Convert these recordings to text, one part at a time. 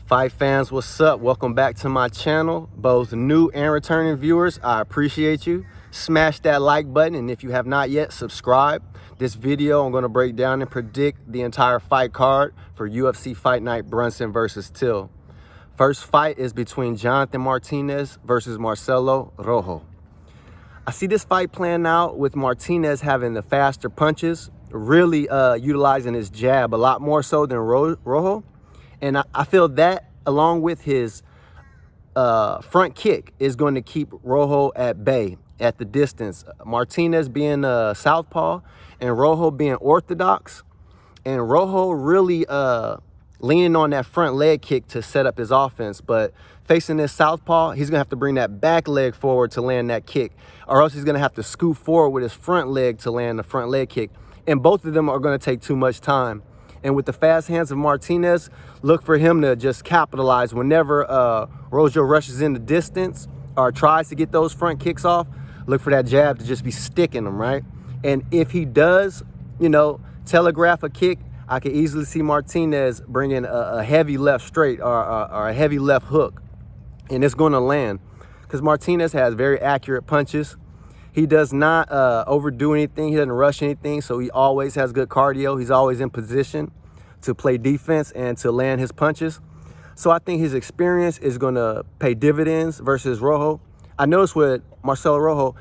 Fight fans, what's up? Welcome back to my channel. Both new and returning viewers, I appreciate you. Smash that like button, and if you have not yet, subscribe. This video, I'm going to break down and predict the entire fight card for UFC Fight Night Brunson versus Till. First fight is between Johnathan Martinez versus Marcelo Rojo. I see this fight playing out with Martinez having the faster punches, really utilizing his jab a lot more so than Rojo. And I feel that, along with his front kick, is going to keep Rojo at bay, at the distance. Martinez being southpaw and Rojo being orthodox. And Rojo really leaning on that front leg kick to set up his offense. But facing this southpaw, he's going to have to bring that back leg forward to land that kick. Or else he's going to have to scoot forward with his front leg to land the front leg kick. And both of them are going to take too much time. And with the fast hands of Martinez, look for him to just capitalize whenever Rojo rushes in the distance or tries to get those front kicks off. Look for that jab to just be sticking him, right? And if he does, telegraph a kick, I can easily see Martinez bringing a heavy left straight or a heavy left hook. And it's going to land because Martinez has very accurate punches. He does not overdo anything. He doesn't rush anything, so he always has good cardio. He's always in position to play defense and to land his punches. So I think his experience is going to pay dividends versus Rojo. I noticed with Marcelo Rojo,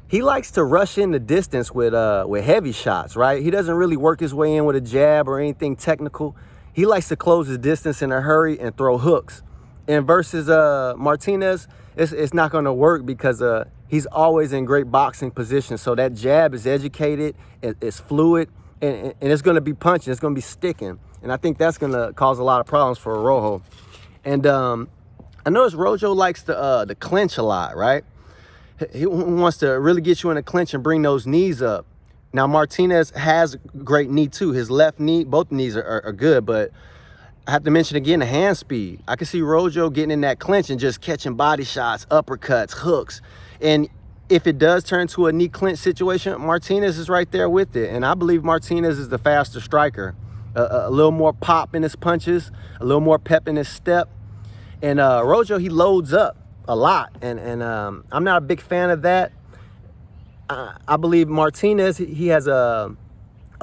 he likes to rush in the distance with heavy shots, right? He doesn't really work his way in with a jab or anything technical. He likes to close his distance in a hurry and throw hooks. And versus Martinez, it's not going to work because he's always in great boxing position. So that jab is educated, it's fluid, and it's going to be punching. It's going to be sticking. And I think that's going to cause a lot of problems for Rojo. And I notice Rojo likes to clinch a lot, right? He wants to really get you in a clinch and bring those knees up. Now, Martinez has great knee, too. His left knee, both knees are good, but I have to mention again the hand speed. I can see Rojo getting in that clinch and just catching body shots, uppercuts, hooks. And if it does turn to a knee clinch situation, Martinez is right there with it. And I believe Martinez is the faster striker. A little more pop in his punches, a little more pep in his step. And Rojo, he loads up a lot. And I'm not a big fan of that. I believe Martinez, he has a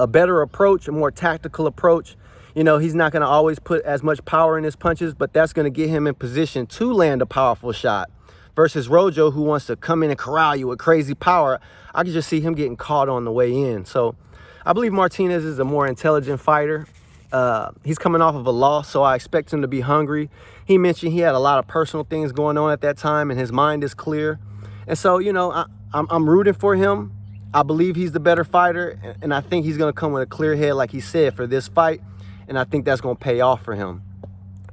better approach, a more tactical approach. He's not going to always put as much power in his punches, but that's going to get him in position to land a powerful shot. Versus Rojo, who wants to come in and corral you with crazy power, I can just see him getting caught on the way in. So I believe Martinez is a more intelligent fighter. He's coming off of a loss, so I expect him to be hungry. He mentioned he had a lot of personal things going on at that time, and his mind is clear. And so, I'm rooting for him. I believe he's the better fighter, and I think he's going to come with a clear head, like he said, for this fight. And I think that's going to pay off for him.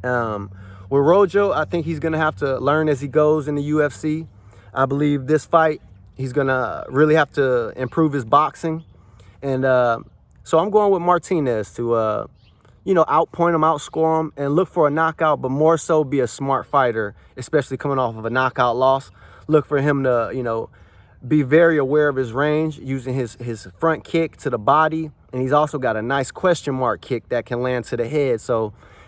With Rojo, I think he's going to have to learn as he goes in the UFC. I believe this fight, he's going to really have to improve his boxing. And so I'm going with Martinez to, outpoint him, outscore him, and look for a knockout, but more so be a smart fighter, especially coming off of a knockout loss. Look for him to, be very aware of his range, using his front kick to the body. And he's also got a nice question mark kick that can land to the head.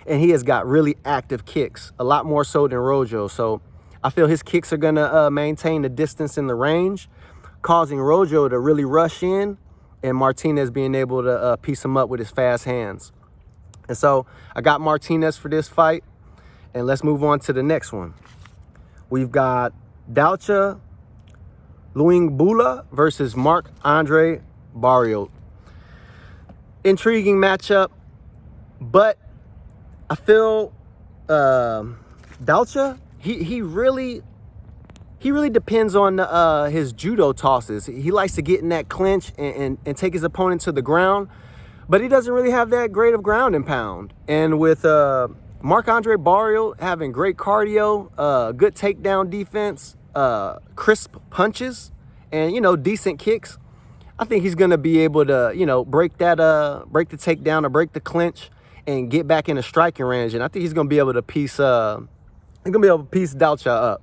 And he has got really active kicks, a lot more so than Rojo. So I feel his kicks are going to maintain the distance in the range, causing Rojo to really rush in and Martinez being able to piece him up with his fast hands. And so I got Martinez for this fight. And let's move on to the next one. We've got Dalcha Lungiambula versus Marc-Andre Barriault. Intriguing matchup, but I feel Dalcha, he really depends on his judo tosses. He likes to get in that clinch and take his opponent to the ground, but he doesn't really have that great of ground and pound. And with Marc-Andre Barriault having great cardio, good takedown defense, crisp punches, and decent kicks, I think he's gonna be able to break the takedown or break the clinch and get back in the striking range. And I think he's gonna be able to piece Dalcha up.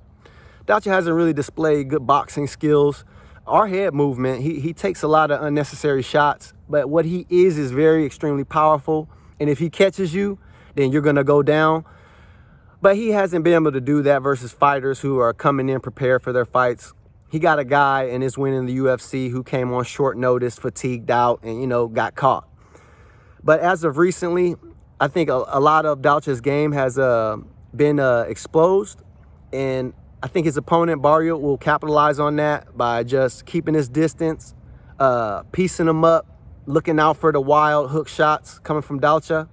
Dalcha hasn't really displayed good boxing skills or head movement. He takes a lot of unnecessary shots, but what he is very extremely powerful. And if he catches you, then you're gonna go down. But he hasn't been able to do that versus fighters who are coming in prepared for their fights. He got a guy in his win in the UFC who came on short notice, fatigued out, and, you know, got caught. But as of recently, I think a lot of Dalcha's game has been exposed. And I think his opponent, Barriault, will capitalize on that by just keeping his distance, piecing him up, looking out for the wild hook shots coming from Dalcha.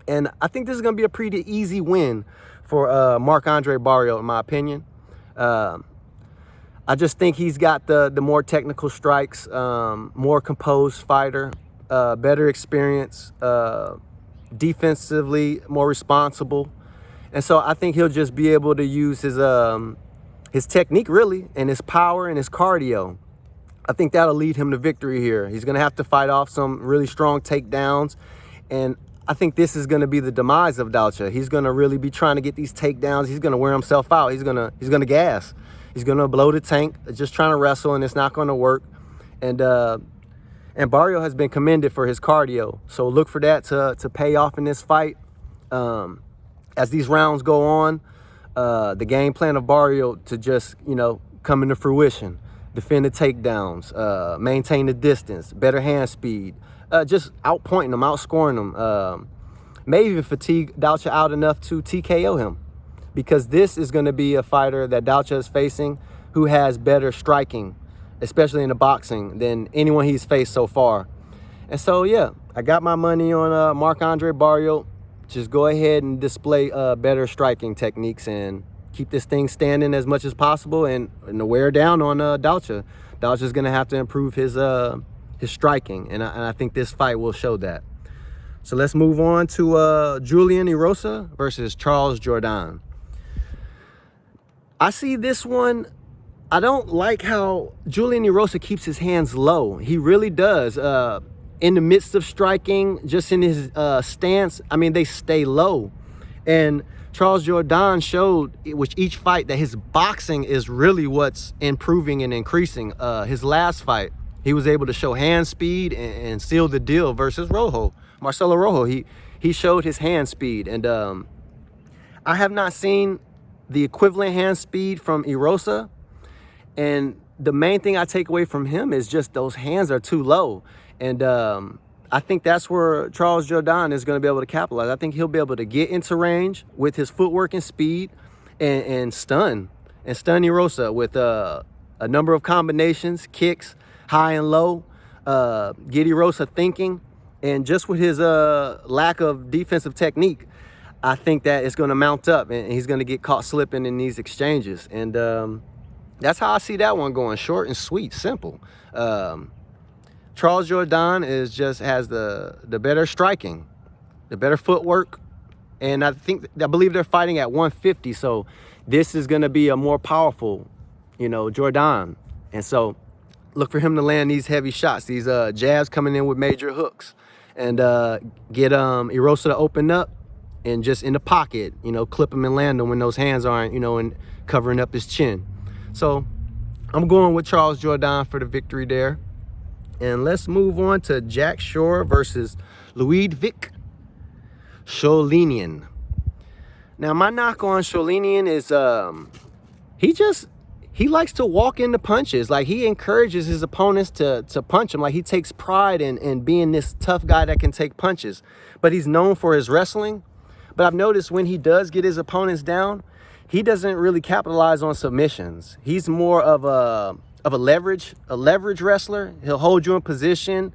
And I think this is going to be a pretty easy win for Marc-Andre Barriault, in my opinion. I just think he's got the more technical strikes, more composed fighter, better experience, defensively more responsible. And so I think he'll just be able to use his technique, really, and his power and his cardio. I think that'll lead him to victory here. He's going to have to fight off some really strong takedowns. And I think this is going to be the demise of Dalcha. He's going to really be trying to get these takedowns. He's going to wear himself out. He's going to gas. He's going to blow the tank, just trying to wrestle, and it's not going to work. And Barriault has been commended for his cardio. So look for that to pay off in this fight. As these rounds go on, the game plan of Barriault to just, you know, come into fruition. Defend the takedowns, maintain the distance, better hand speed, just outpointing him, outscoring him. Maybe even fatigue Dalcha out enough to TKO him, because this is going to be a fighter that Dalcha is facing who has better striking, especially in the boxing, than anyone he's faced so far. And so, yeah, I got my money on Marc-Andre Barriault. Just go ahead and display better striking techniques and keep this thing standing as much as possible, and wear down on Dalcha. Dalcha's going to have to improve his striking, and I think this fight will show that. So let's move on to Julian Erosa versus Charles Jourdain. I see this one. I don't like how Julian Erosa keeps his hands low. He really does. In the midst of striking, just in his stance, I mean, they stay low. And Charles Jourdain showed with each fight that his boxing is really what's improving and increasing. His last fight, he was able to show hand speed and seal the deal versus Rojo, Marcelo Rojo. He showed his hand speed. And I have not seen the equivalent hand speed from Erosa. And the main thing I take away from him is just those hands are too low. And I think that's where Charles Jourdain is going to be able to capitalize. I think he'll be able to get into range with his footwork and speed and stun Erosa with a number of combinations, kicks, high and low, get Erosa thinking. And just with his lack of defensive technique, I think that it's going to mount up and he's going to get caught slipping in these exchanges. And that's how I see that one going, short and sweet, simple. Charles Jourdain has the better striking, the better footwork, and I believe they're fighting at 150. So this is going to be a more powerful, you know, Jourdain, and so look for him to land these heavy shots, these jabs coming in with major hooks, and get Erosa to open up and just in the pocket, you know, clip him and land him when those hands aren't, you know, and covering up his chin. So I'm going with Charles Jourdain for the victory there. And let's move on to Jack Shore versus Liudvik Sholinian. Now, my knock on Sholinian is he likes to walk into punches. Like, he encourages his opponents to punch him. Like, he takes pride in being this tough guy that can take punches. But he's known for his wrestling. But I've noticed when he does get his opponents down, he doesn't really capitalize on submissions. He's more of a leverage wrestler. He'll hold you in position,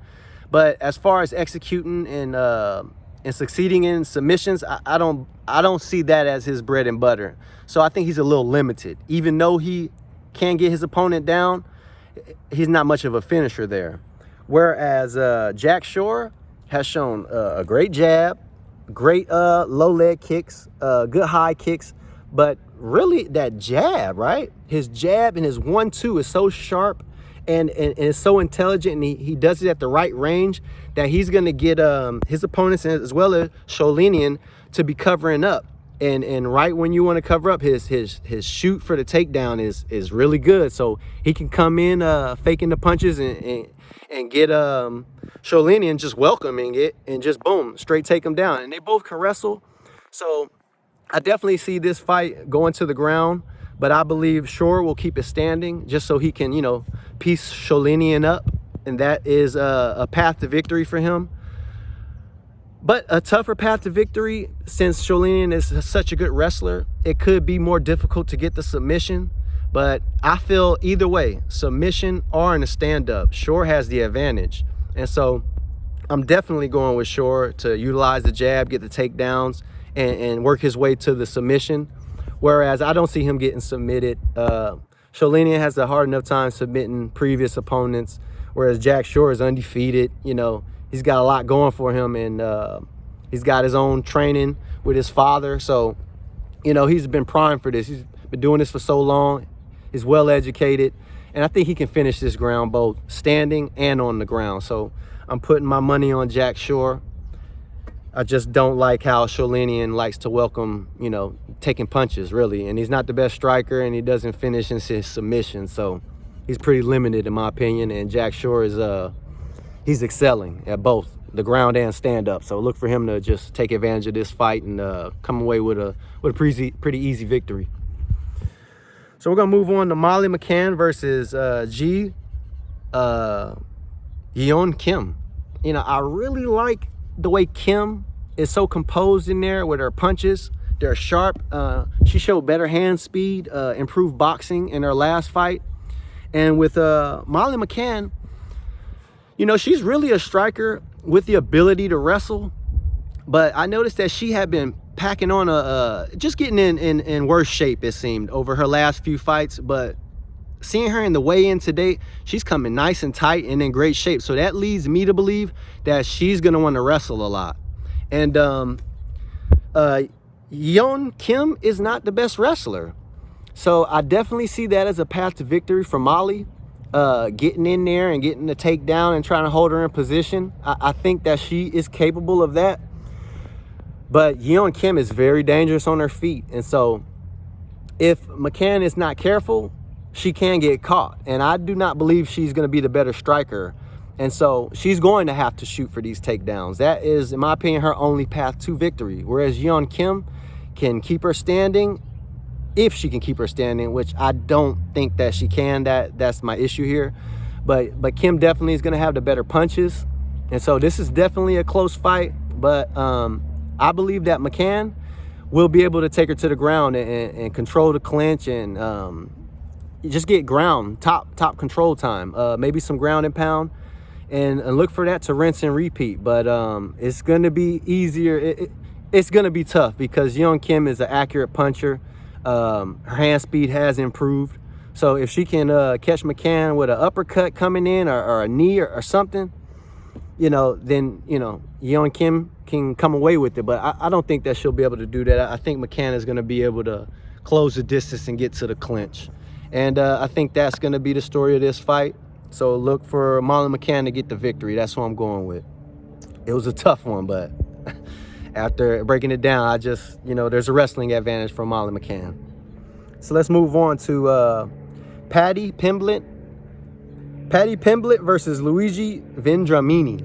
but as far as executing and succeeding in submissions, I don't see that as his bread and butter. So I think he's a little limited. Even though he can get his opponent down, he's not much of a finisher there. Whereas Jack Shore has shown a great jab, great low leg kicks, good high kicks, but really that jab, right? His jab and his 1-2 is so sharp and is so intelligent, and he does it at the right range that he's going to get his opponents, as well as Sholinian, to be covering up. And right when you want to cover up, his shoot for the takedown is really good. So he can come in faking the punches and get Sholinian just welcoming it and just boom, straight take him down. And they both can wrestle. So I definitely see this fight going to the ground, but I believe Shore will keep it standing just so he can, you know, piece Sholinian up, and that is a path to victory for him. But a tougher path to victory, since Sholinian is such a good wrestler, it could be more difficult to get the submission. But I feel either way, submission or in a stand-up, Shore has the advantage. And so I'm definitely going with Shore to utilize the jab, get the takedowns, and work his way to the submission. Whereas I don't see him getting submitted. Sholinian has a hard enough time submitting previous opponents, whereas Jack Shore is undefeated. You know, he's got a lot going for him, and he's got his own training with his father. So, you know, he's been primed for this. He's been doing this for so long. He's well educated, and I think he can finish this ground both standing and on the ground. So I'm putting my money on Jack Shore. I just don't like how Sholinian likes to welcome, you know, taking punches, really. And he's not the best striker, and he doesn't finish in his submission. So he's pretty limited, in my opinion. And Jack Shore is, he's excelling at both the ground and stand-up. So look for him to just take advantage of this fight and come away with a pretty easy victory. So we're going to move on to Molly McCann versus Yeon Kim. You know, I really like the way Kim is so composed in there with her punches. They're sharp. She showed better hand speed, improved boxing in her last fight. And with Molly McCann, you know, she's really a striker with the ability to wrestle. But I noticed that she had been packing on just getting in worse shape, it seemed, over her last few fights. But seeing her in the weigh-in today, she's coming nice and tight and in great shape. So that leads me to believe that she's going to want to wrestle a lot. And Yeon Kim is not the best wrestler. So I definitely see that as a path to victory for Molly. Getting in there and getting the takedown and trying to hold her in position. I think that she is capable of that. But Yeon Kim is very dangerous on her feet. And so if McCann is not careful, she can get caught. And I do not believe she's going to be the better striker. And so she's going to have to shoot for these takedowns. That is, in my opinion, her only path to victory. Whereas Yeon Kim can keep her standing, if she can keep her standing, which I don't think that she can. That's my issue here. But Kim definitely is going to have the better punches. And so this is definitely a close fight. But I believe that McCann will be able to take her to the ground and control the clinch and just get ground, top control time. Maybe some ground and pound, and look for that to rinse and repeat. But it's going to be easier. It's going to be tough because Yeon Kim is an accurate puncher. Her hand speed has improved. So if she can catch McCann with an uppercut coming in or a knee or something, you know, then, you know, Yeon Kim can come away with it. But I don't think that she'll be able to do that. I think McCann is going to be able to close the distance and get to the clinch. And I think that's going to be the story of this fight. So look for Molly McCann to get the victory. That's who I'm going with. It was a tough one, but after breaking it down, I just, you know, there's a wrestling advantage for Molly McCann. So let's move on to Paddy Pimblett. Paddy Pimblett versus Luigi Vendramini.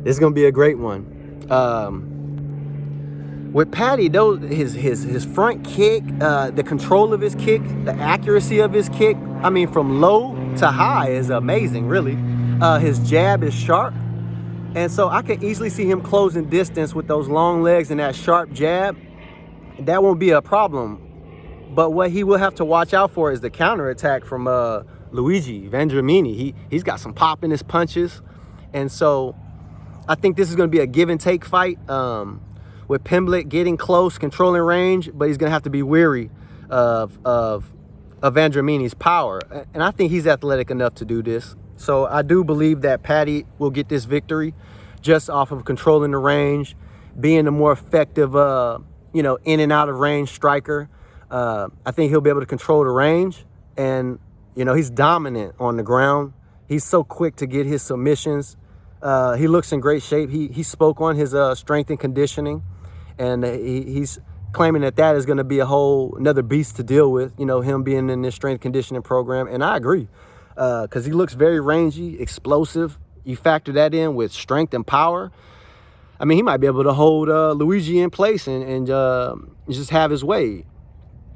This is going to be a great one. With Paddy, though, his front kick, the control of his kick, the accuracy of his kick, I mean, from low to high is amazing, really. His jab is sharp. And so I could easily see him closing distance with those long legs and that sharp jab. That won't be a problem. But what he will have to watch out for is the counterattack from Luigi Vendramini. He's got some pop in his punches. And so I think this is going to be a give and take fight. With Pimblett getting close, controlling range, but he's going to have to be wary of Vendramini's power. And I think he's athletic enough to do this. So I do believe that Paddy will get this victory just off of controlling the range, being a more effective, you know, in and out of range striker. I think he'll be able to control the range. And, you know, he's dominant on the ground. He's so quick to get his submissions. He looks in great shape. He spoke on his strength and conditioning. And he's claiming that is going to be another beast to deal with, you know, him being in this strength conditioning program. And I agree, because he looks very rangy, explosive. You factor that in with strength and power. I mean, he might be able to hold Luigi in place and just have his way.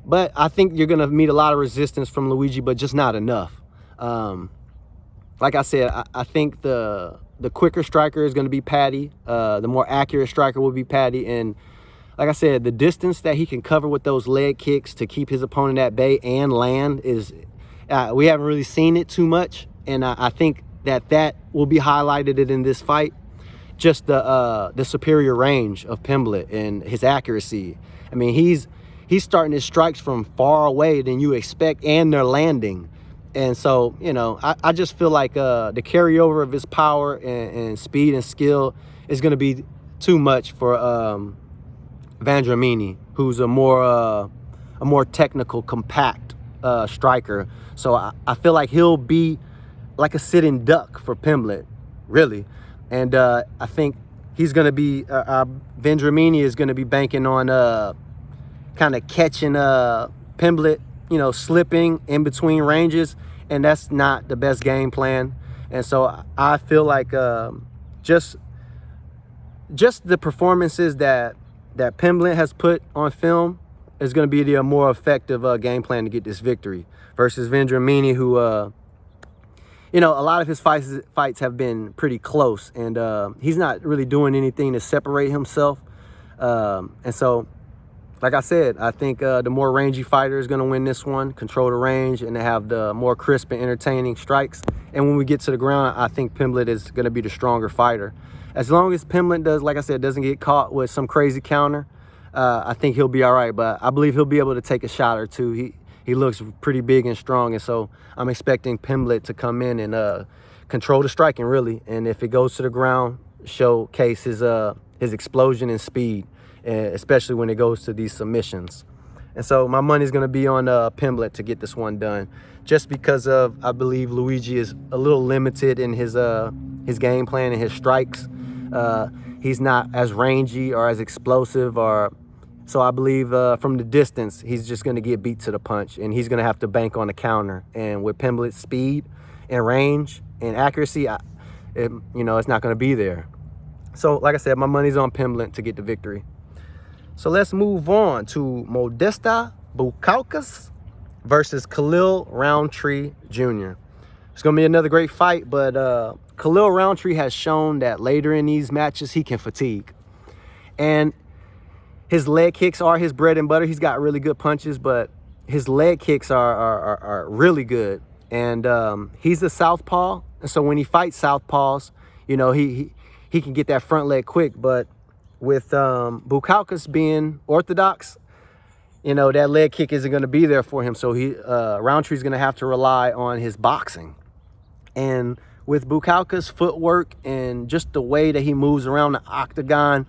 But I think you're going to meet a lot of resistance from Luigi, but just not enough. Like I said, I think the quicker striker is going to be Paddy. The more accurate striker will be Paddy. And like I said, the distance that he can cover with those leg kicks to keep his opponent at bay and land is, we haven't really seen it too much. And I think that will be highlighted in this fight. Just the superior range of Pimblett and his accuracy. I mean, he's starting his strikes from far away than you expect, and they're landing. And so, you know, I just feel like the carryover of his power and speed and skill is going to be too much for Vendramini, who's a more technical, compact striker. So I feel like he'll be like a sitting duck for Pimblett, really. And I think he's going to be, Vendramini is going to be banking on kind of catching Pimblett, you know, slipping in between ranges. And that's not the best game plan. And so I feel like just the performances that Pimblett has put on film is going to be the more effective game plan to get this victory versus Vendramini, who, you know, a lot of his fights have been pretty close, and he's not really doing anything to separate himself. And so, like I said, I think the more rangy fighter is going to win this one, control the range, and have the more crisp and entertaining strikes. And when we get to the ground, I think Pimblett is going to be the stronger fighter. As long as Pimblett does, like I said, doesn't get caught with some crazy counter, I think he'll be all right. But I believe he'll be able to take a shot or two. He looks pretty big and strong, and so I'm expecting Pimblett to come in and control the striking, really. And if it goes to the ground, showcase his explosion and speed, especially when it goes to these submissions. And so my money's going to be on Pimblett to get this one done, just because of, I believe Luigi is a little limited in his game plan and his strikes. He's not as rangy or as explosive, so I believe from the distance, he's just going to get beat to the punch, and he's going to have to bank on the counter. And with Pimblett's speed and range and accuracy, you know, it's not going to be there. So, like I said, my money's on Pimblett to get the victory. So let's move on to Modestas Bukauskas versus Khalil Rountree Jr. It's going to be another great fight, but Khalil Rountree has shown that later in these matches, he can fatigue. And his leg kicks are his bread and butter. He's got really good punches, but his leg kicks are really good. And he's a southpaw, and so when he fights southpaws, you know, he can get that front leg quick. But with Bukauskas being orthodox, you know, that leg kick isn't going to be there for him. So Rountree's going to have to rely on his boxing. And with Bukauskas' footwork and just the way that he moves around the octagon,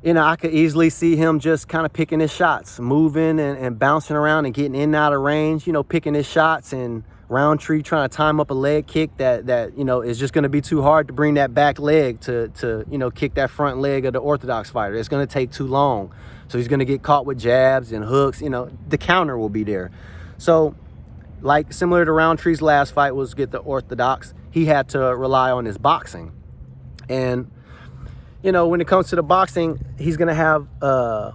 you know, I could easily see him just kind of picking his shots, moving and bouncing around and getting in and out of range, you know, picking his shots, and Rountree trying to time up a leg kick that you know, is just going to be too hard to bring that back leg to you know, kick that front leg of the orthodox fighter. It's going to take too long. So he's going to get caught with jabs and hooks. You know, the counter will be there. So, like similar to Rountree's last fight was get the orthodox, he had to rely on his boxing. And you know, when it comes to the boxing, he's going to have a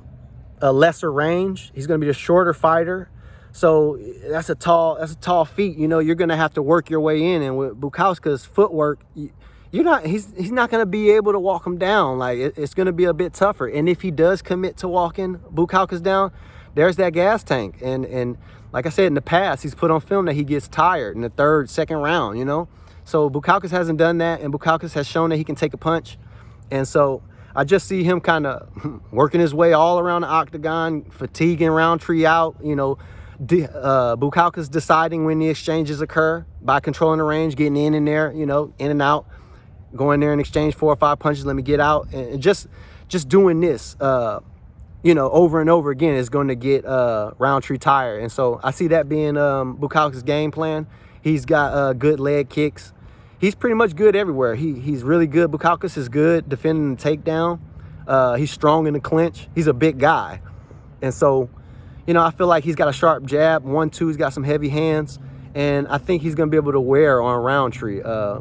lesser range. He's going to be the shorter fighter. So that's a tall feat. You know, you're going to have to work your way in. And with Bukauskas' footwork, he's not going to be able to walk him down. Like, it's going to be a bit tougher. And if he does commit to walking Bukauskas down, there's that gas tank. And like I said, in the past, he's put on film that he gets tired in the third, second round, you know. So Bukauskas hasn't done that, and Bukauskas has shown that he can take a punch. And so I just see him kind of working his way all around the octagon, fatiguing Rountree out, you know, Bukauskas deciding when the exchanges occur by controlling the range, getting in and there, you know, in and out, going there and exchange 4 or 5 punches, let me get out. And just doing this, you know, over and over again is going to get Rountree tired. And so I see that being Bukauskas' game plan. He's got good leg kicks. He's pretty much good everywhere. He's really good. Bukauskas is good defending the takedown. He's strong in the clinch. He's a big guy. And so, you know, I feel like he's got a sharp jab. 1-2, he's got some heavy hands. And I think he's going to be able to wear on Rountree. I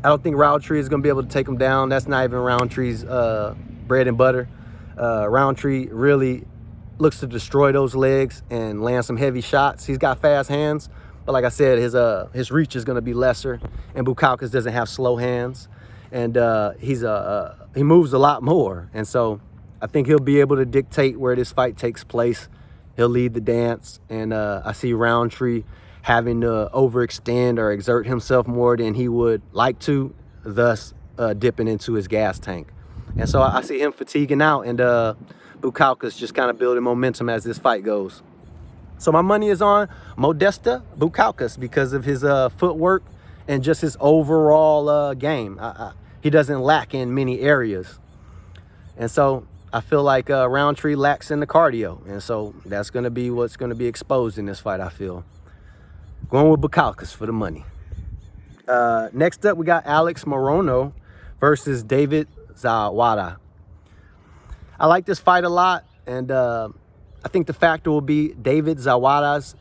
I don't think Rountree is going to be able to take him down. That's not even Rountree's bread and butter. Rountree really looks to destroy those legs and land some heavy shots. He's got fast hands, but like I said, his reach is going to be lesser, and Bukauskas doesn't have slow hands, and he moves a lot more, and so I think he'll be able to dictate where this fight takes place. He'll lead the dance, and I see Rountree having to overextend or exert himself more than he would like to, thus dipping into his gas tank. And so I see him fatiguing out, and Bukauskas just kind of building momentum as this fight goes. So my money is on Modestas Bukauskas because of his footwork and just his overall game. He doesn't lack in many areas. And so I feel like Rountree lacks in the cardio. And so that's going to be what's going to be exposed in this fight, I feel. Going with Bukauskas for the money. Next up, we got Alex Morono versus David Zawada. I like this fight a lot, and I think the factor will be David Zawada's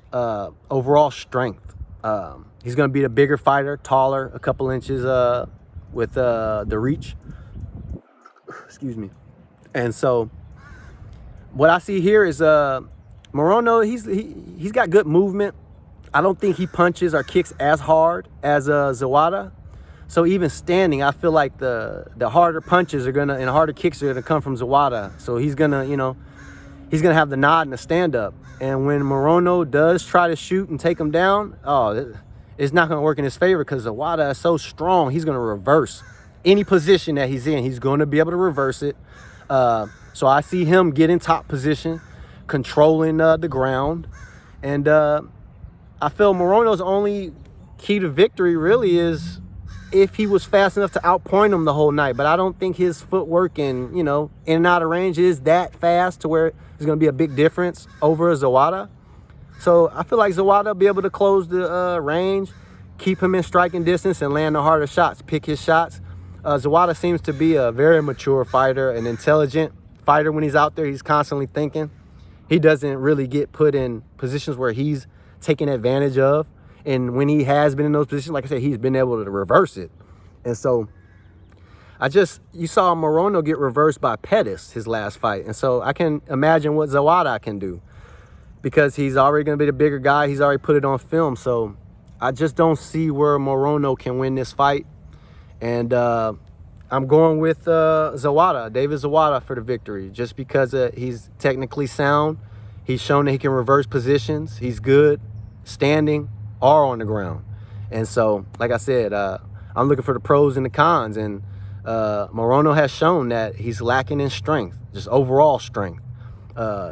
overall strength. He's going to be the bigger fighter, taller, a couple inches with the reach. Excuse me. And so what I see here is Morono, he's got good movement. I don't think he punches or kicks as hard as Zawada. So even standing, I feel like the harder punches are gonna and harder kicks are gonna come from Zawada. So he's gonna, he's gonna have the nod and the stand up. And when Morono does try to shoot and take him down, it's not gonna work in his favor because Zawada is so strong. He's gonna reverse any position that he's in. He's gonna be able to reverse it. So I see him get in top position, controlling the ground, and I feel Morono's only key to victory really is if he was fast enough to outpoint him the whole night. But I don't think his footwork and, in and out of range is that fast to where it's going to be a big difference over Zawada. So I feel like Zawada will be able to close the range, keep him in striking distance, and land the harder shots, pick his shots. Zawada seems to be a very mature fighter, an intelligent fighter when he's out there. He's constantly thinking. He doesn't really get put in positions where he's taken advantage of. And when he has been in those positions, like I said, he's been able to reverse it. And so you saw Morono get reversed by Pettis his last fight. And so I can imagine what Zawada can do because he's already going to be the bigger guy. He's already put it on film. So I just don't see where Morono can win this fight. And I'm going with Zawada, David Zawada, for the victory, just because he's technically sound. He's shown that he can reverse positions. He's good standing or on the ground. And so, like I said, I'm looking for the pros and the cons. And Morono has shown that he's lacking in strength, just overall strength.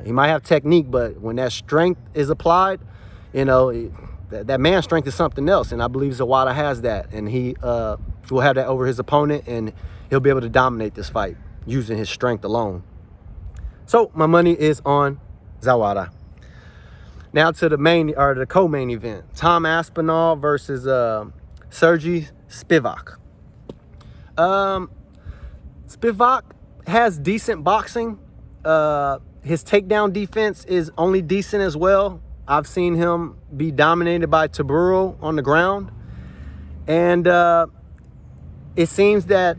He might have technique, but when that strength is applied, that man's strength is something else. And I believe Zawada has that. And he will have that over his opponent, and he'll be able to dominate this fight using his strength alone. So my money is on Zawada. Now to the co-main event. Tom Aspinall versus Serghei Spivac. Spivac has decent boxing. His takedown defense is only decent as well. I've seen him be dominated by Barriault on the ground. And it seems that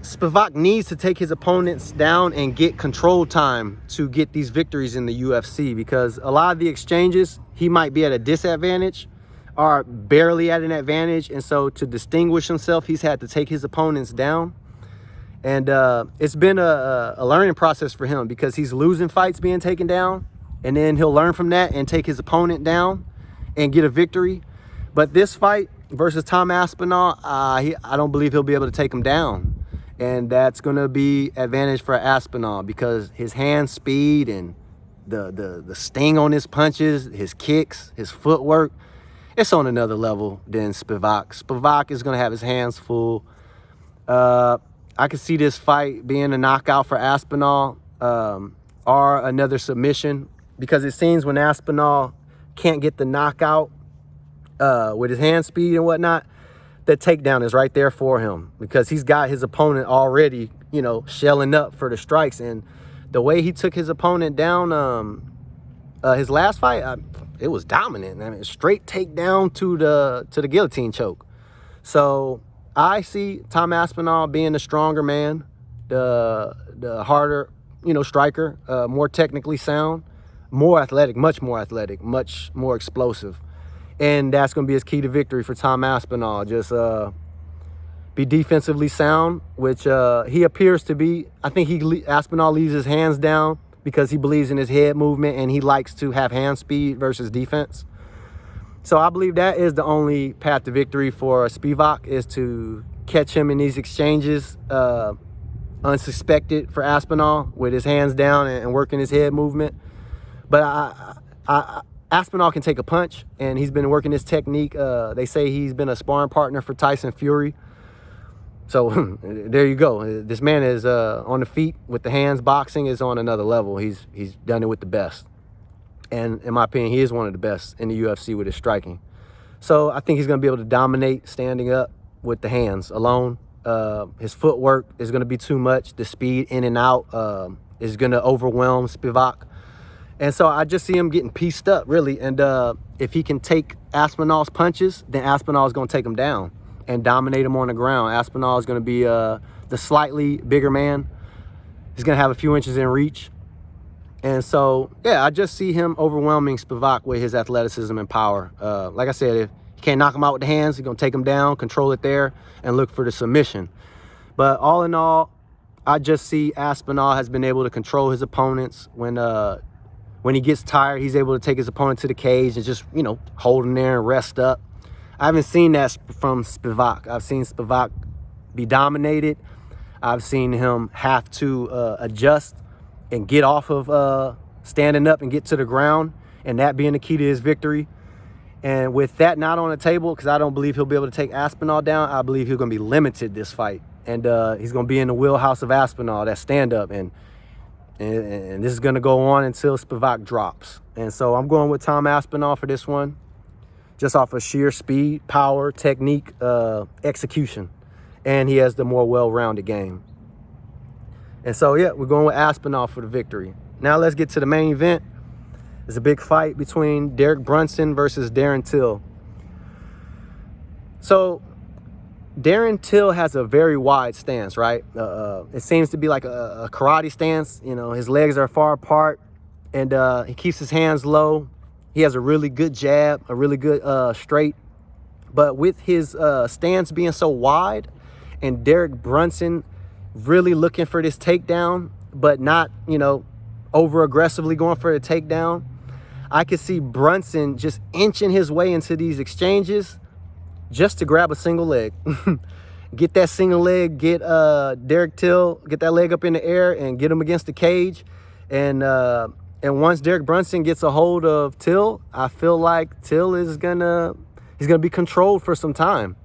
Spivac needs to take his opponents down and get control time to get these victories in the UFC, because a lot of the exchanges, he might be at a disadvantage or barely at an advantage. And so to distinguish himself, he's had to take his opponents down. And it's been a learning process for him because he's losing fights being taken down. And then he'll learn from that and take his opponent down and get a victory. But this fight versus Tom Aspinall, I don't believe he'll be able to take him down. And that's going to be advantage for Aspinall because his hand speed and the sting on his punches, his kicks, his footwork, it's on another level than Spivac. Spivac is going to have his hands full. I could see this fight being a knockout for Aspinall or another submission, because it seems when Aspinall can't get the knockout with his hand speed and whatnot, the takedown is right there for him because he's got his opponent already, shelling up for the strikes. And the way he took his opponent down his last fight, it was dominant. I mean, straight takedown to the guillotine choke. So I see Tom Aspinall being the stronger man, the harder, striker, more technically sound, more athletic, much more explosive. And that's going to be his key to victory for Tom Aspinall. Just be defensively sound, which he appears to be. I think Aspinall leaves his hands down because he believes in his head movement and he likes to have hand speed versus defense. So I believe that is the only path to victory for Spivac, is to catch him in these exchanges unsuspected for Aspinall with his hands down and working his head movement. But Aspinall can take a punch, and he's been working his technique. They say he's been a sparring partner for Tyson Fury. So there you go. This man is on the feet with the hands. Boxing is on another level. He's done it with the best. And in my opinion, he is one of the best in the UFC with his striking. So I think he's going to be able to dominate standing up with the hands alone. His footwork is going to be too much. The speed in and out is going to overwhelm Spivac. And so I just see him getting pieced up, really. And if he can take Aspinall's punches, then Aspinall is going to take him down and dominate him on the ground. Aspinall is going to be the slightly bigger man. He's going to have a few inches in reach. And so, yeah, I just see him overwhelming Spivac with his athleticism and power. Like I said, if you can't knock him out with the hands, he's going to take him down, control it there, and look for the submission. But all in all, I just see Aspinall has been able to control his opponents. When he gets tired, he's able to take his opponent to the cage and just, hold him there and rest up. I haven't seen that from Spivac. I've seen Spivac be dominated. I've seen him have to adjust and get off of standing up and get to the ground, and that being the key to his victory. And with that not on the table, because I don't believe he'll be able to take Aspinall down, I believe he's going to be limited this fight. And he's going to be in the wheelhouse of Aspinall, that stand-up. And this is going to go on until Spivac drops. And so I'm going with Tom Aspinall for this one, just off of sheer speed, power, technique, execution. And he has the more well-rounded game. And so, yeah, we're going with Aspinall for the victory. Now let's get to the main event. It's a big fight between Derek Brunson versus Darren Till. So Darren Till has a very wide stance, right? It seems to be like a karate stance. His legs are far apart, and he keeps his hands low. He has a really good jab, a really good straight. But with his stance being so wide, and Derek Brunson really looking for this takedown, but not, over aggressively going for the takedown, I could see Brunson just inching his way into these exchanges just to grab a single leg. Get that single leg, get Derek Till, get that leg up in the air and get him against the cage. And once Derek Brunson gets a hold of Till, I feel like Till is he's gonna be controlled for some time.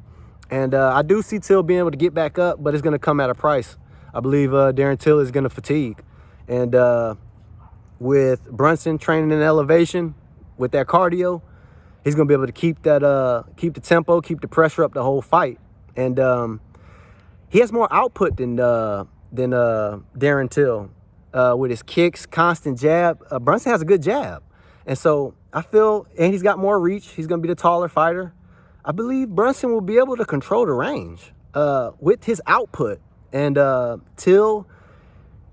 And I do see Till being able to get back up, but it's gonna come at a price. I believe Darren Till is gonna fatigue. And with Brunson training in elevation, with that cardio, he's going to be able to keep the tempo, keep the pressure up the whole fight. And he has more output than Darren Till. With his kicks, constant jab. Brunson has a good jab. And so I feel, and he's got more reach. He's going to be the taller fighter. I believe Brunson will be able to control the range with his output. And Till,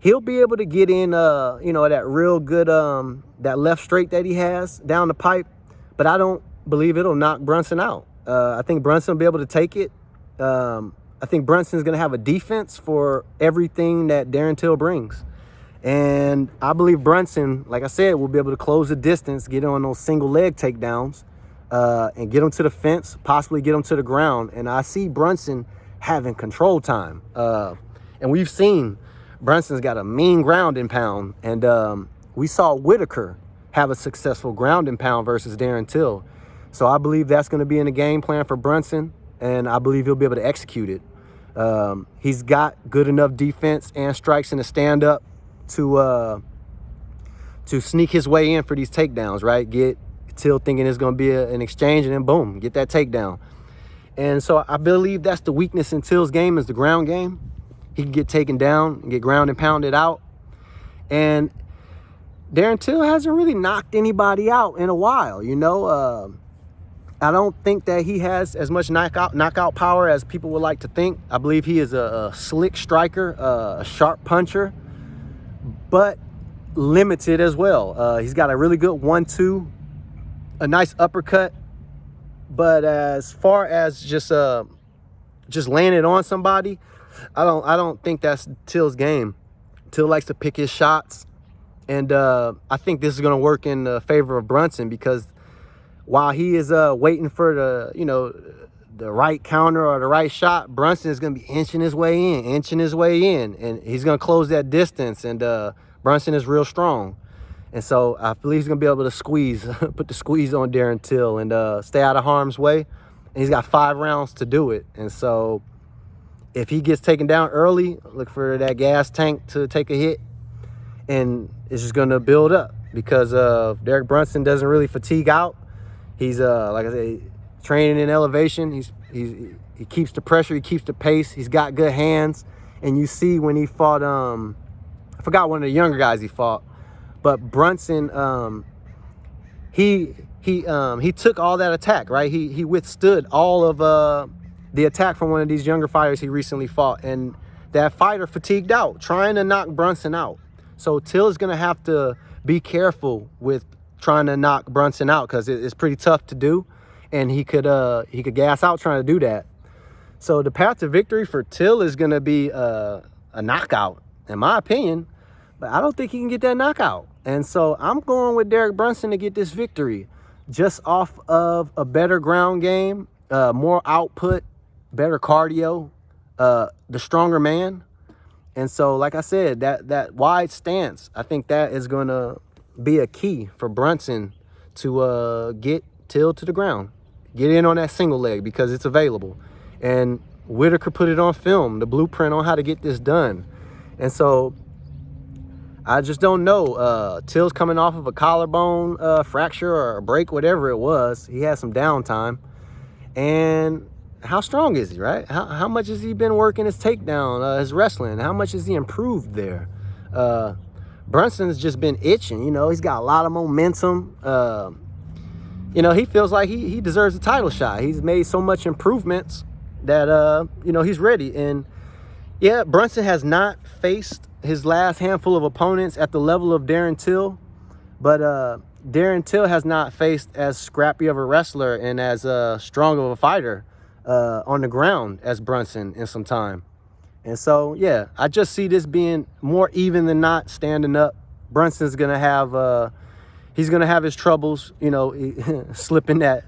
he'll be able to get in, that real good, that left straight that he has down the pipe. But I don't believe it'll knock Brunson out. I think Brunson will be able to take it. I think Brunson's going to have a defense for everything that Darren Till brings. And I believe Brunson, like I said, will be able to close the distance, get on those single leg takedowns, and get him to the fence, possibly get him to the ground. And I see Brunson having control time. And we've seen Brunson's got a mean ground and pound. And we saw Whitaker have a successful ground and pound versus Darren Till. So I believe that's going to be in the game plan for Brunson, and I believe he'll be able to execute it. He's got good enough defense and strikes in the stand-up to sneak his way in for these takedowns, right? Get Till thinking it's going to be an exchange, and then boom, get that takedown. And so I believe that's the weakness in Till's game, is the ground game. He can get taken down and get ground and pounded out. And Darren Till hasn't really knocked anybody out in a while, I don't think that he has as much knockout power as people would like to think. I believe he is a slick striker, a sharp puncher, but limited as well. He's got a really good 1-2, a nice uppercut. But as far as just laying it on somebody, I don't think that's Till's game. Till likes to pick his shots, and I think this is going to work in favor of Brunson, because while he is waiting for the right counter or the right shot, Brunson is going to be inching his way in, and he's going to close that distance. And Brunson is real strong, and so I believe he's going to be able to squeeze, put the squeeze on Darren Till, and stay out of harm's way. And he's got 5 rounds to do it, and so if he gets taken down early, look for that gas tank to take a hit, and it's just going to build up, because Derek Brunson doesn't really fatigue out. He's like I said, training in elevation. He keeps the pressure, he keeps the pace. He's got good hands, and you see when he fought, I forgot one of the younger guys he fought, but Brunson, he took all that attack, right? He withstood all of the attack from one of these younger fighters he recently fought, and that fighter fatigued out trying to knock Brunson out. So Till is gonna have to be careful with trying to knock Brunson out, because it's pretty tough to do, and he could gas out trying to do that. So the path to victory for Till is gonna be a knockout, in my opinion, but I don't think he can get that knockout. And so I'm going with Derek Brunson to get this victory, just off of a better ground game, more output, better cardio, the stronger man. And so, like I said, that wide stance, I think that is going to be a key for Brunson to get Till to the ground, get in on that single leg, because it's available. And Whitaker put it on film, the blueprint on how to get this done. And so I just don't know. Till's coming off of a collarbone fracture or a break, whatever it was. He had some downtime. And how strong is he, right? How much has he been working his takedown, his wrestling? How much has he improved there? Brunson's just been itching. He's got a lot of momentum. He feels like he deserves a title shot. He's made so much improvements that, he's ready. And, yeah, Brunson has not faced his last handful of opponents at the level of Darren Till, but Darren Till has not faced as scrappy of a wrestler and as strong of a fighter on the ground as Brunson in some time. And so, yeah, I just see this being more even than not standing up. Brunson's going to have he's going to have his troubles, slipping that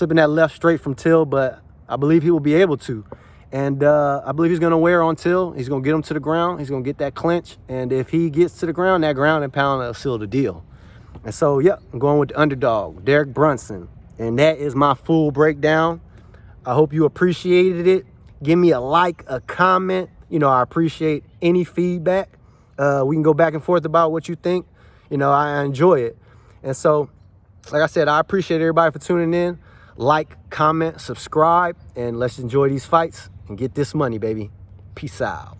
left straight from Till, but I believe he will be able to. And I believe he's going to wear on Till. He's going to get him to the ground. He's going to get that clinch. And if he gets to the ground, that ground and pound will seal the deal. And so, yeah, I'm going with the underdog, Derek Brunson. And that is my full breakdown. I hope you appreciated it. Give me a like, a comment. I appreciate any feedback. We can go back and forth about what you think. I enjoy it. And so, like I said, I appreciate everybody for tuning in. Like, comment, subscribe, and let's enjoy these fights and get this money, baby. Peace out.